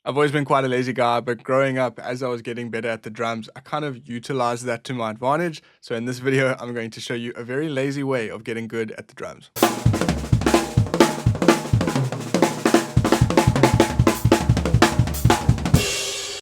I've always been quite a lazy guy, but growing up, as I was getting better at the drums, I kind of utilized that to my advantage. So in this video, I'm going to show you a very lazy way of getting good at the drums.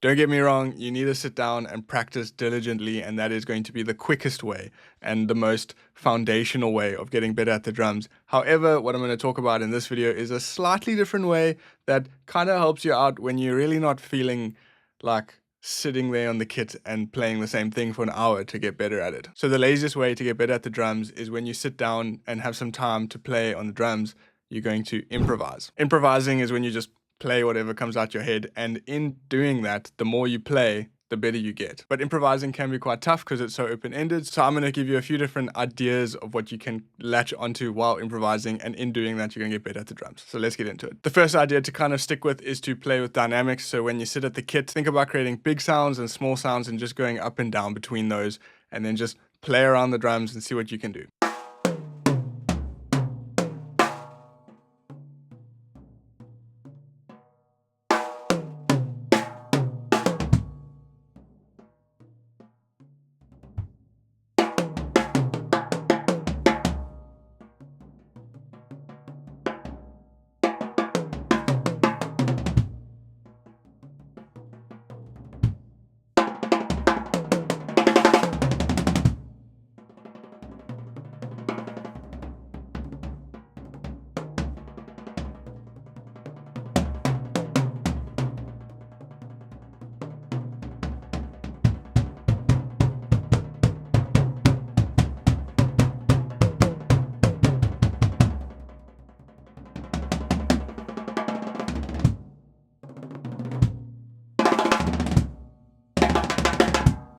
Don't get me wrong, you need to sit down and practice diligently, and that is going to be the quickest way and the most foundational way of getting better at the drums. However, what I'm going to talk about in this video is a slightly different way that kind of helps you out when you're really not feeling like sitting there on the kit and playing the same thing for an hour to get better at it. So the laziest way to get better at the drums is when you sit down and have some time to play on the drums, you're going to improvise. Improvising is when you just play whatever comes out your head, and in doing that, the more you play, the better you get. But improvising can be quite tough because it's so open-ended. So I'm going to give you a few different ideas of what you can latch onto while improvising, and in doing that, you're going to get better at the drums. So let's get into it. The first idea to kind of stick with is to play with dynamics. So when you sit at the kit, think about creating big sounds and small sounds and just going up and down between those, and then just play around the drums and see what you can do.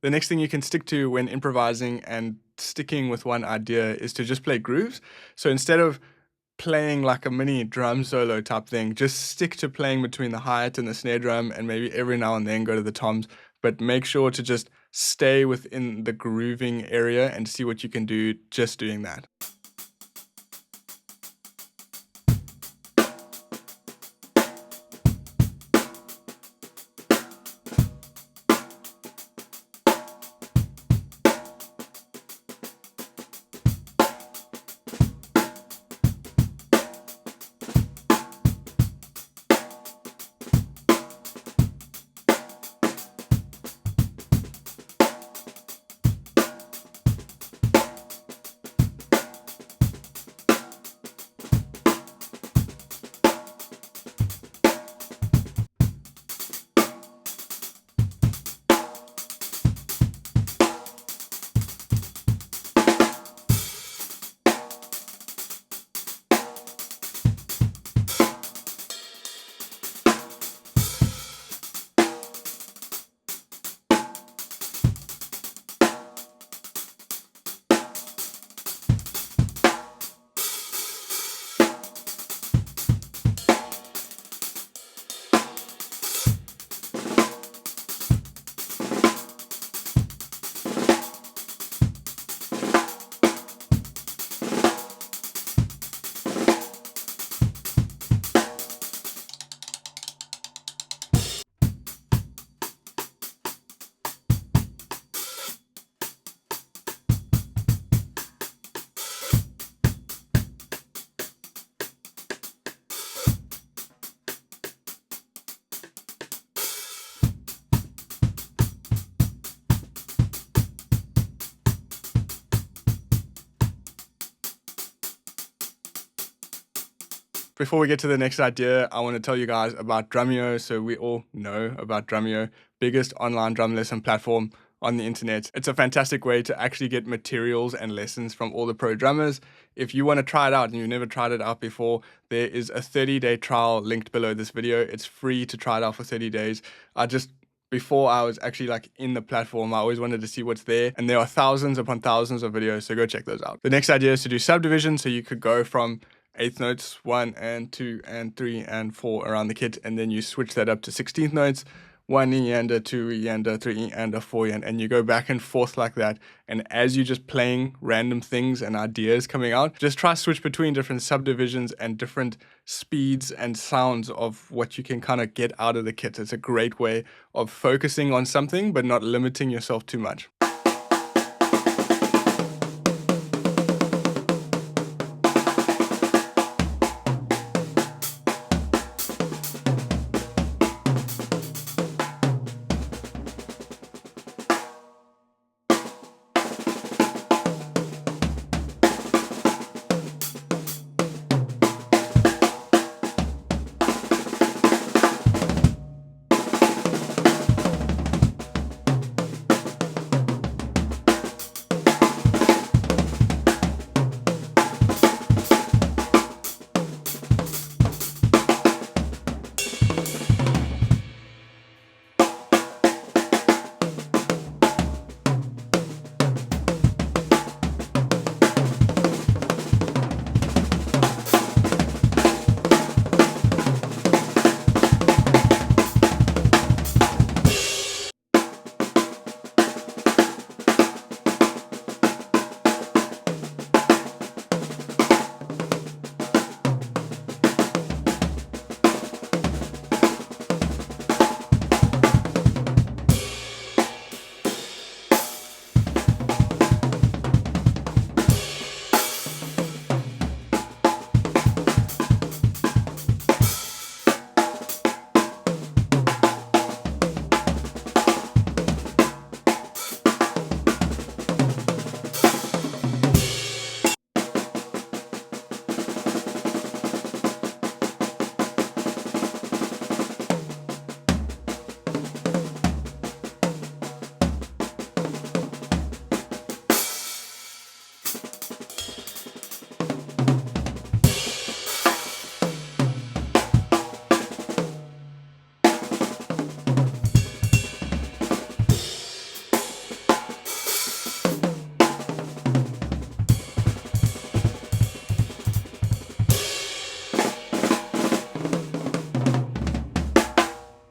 The next thing you can stick to when improvising and sticking with one idea is to just play grooves. So instead of playing like a mini drum solo type thing, just stick to playing between the hi-hat and the snare drum, and maybe every now and then go to the toms, but make sure to just stay within the grooving area and see what you can do just doing that. Before we get to the next idea, I want to tell you guys about Drumeo. So we all know about Drumeo, biggest online drum lesson platform on the internet. It's a fantastic way to actually get materials and lessons from all the pro drummers. If you want to try it out and you've never tried it out before, there is a 30-day trial linked below this video. It's free to try it out for 30 days. Before I was actually like in the platform, I always wanted to see what's there, and there are thousands upon thousands of videos, so go check those out. The next idea is to do subdivision, so you could go from eighth notes 1 and 2 and 3 and 4 around the kit, and then you switch that up to 16th notes, 1 eander, 2 eander, 3 eander, 4 eander, and you go back and forth like that. And as you're just playing random things and ideas coming out, just try to switch between different subdivisions and different speeds and sounds of what you can kind of get out of the kit. It's a great way of focusing on something but not limiting yourself too much.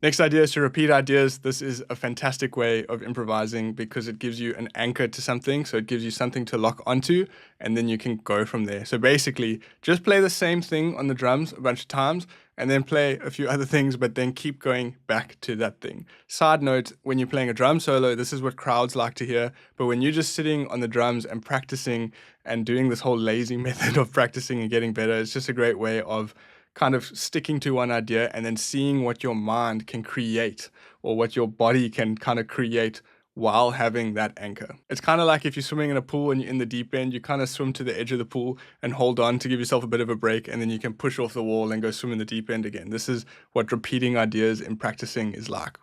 Next idea is to repeat ideas. This is a fantastic way of improvising because it gives you an anchor to something. So it gives you something to lock onto, and then you can go from there. So basically, just play the same thing on the drums a bunch of times, and then play a few other things, but then keep going back to that thing. Side note, when you're playing a drum solo, this is what crowds like to hear. But when you're just sitting on the drums and practicing and doing this whole lazy method of practicing and getting better, it's just a great way of kind of sticking to one idea and then seeing what your mind can create or what your body can kind of create while having that anchor. It's kind of like if you're swimming in a pool and you're in the deep end, you kind of swim to the edge of the pool and hold on to give yourself a bit of a break, and then you can push off the wall and go swim in the deep end again. This is what repeating ideas in practicing is like.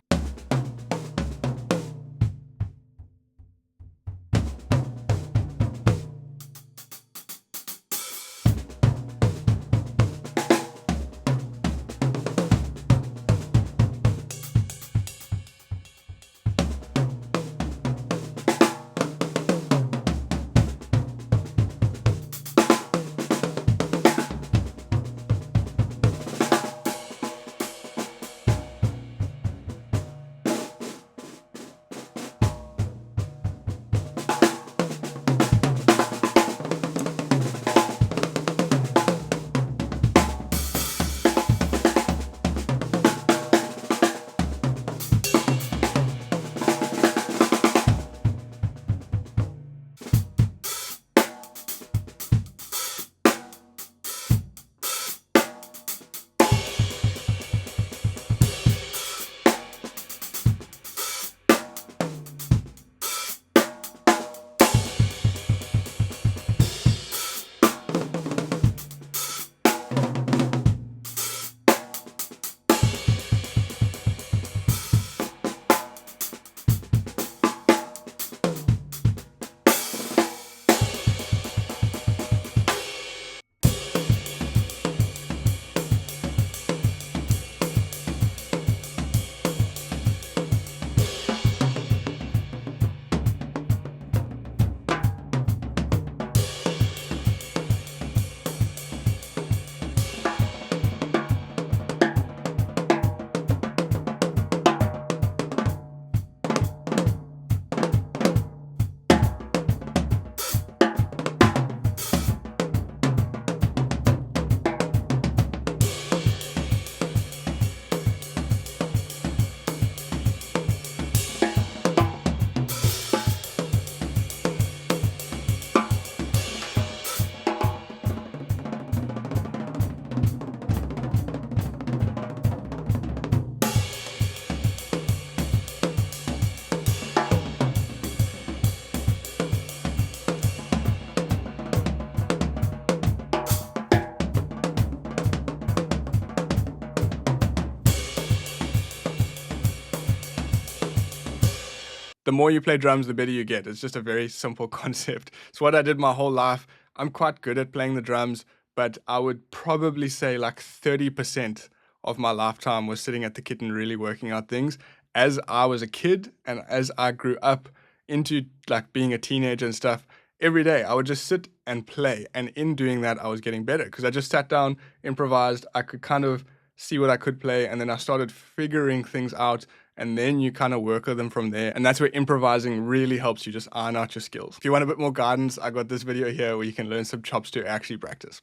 the more you play drums, the better you get. It's just a very simple concept. It's what I did my whole life. I'm quite good at playing the drums, but I would probably say like 30% of my lifetime was sitting at the kit and really working out things. As I was a kid and as I grew up into like being a teenager and stuff, every day I would just sit and play. And in doing that, I was getting better because I just sat down, improvised. I could kind of see what I could play, and then I started figuring things out, and then you kind of work with them from there. And that's where improvising really helps you just iron out your skills. If you want a bit more guidance, I got this video here where you can learn some chops to actually practice.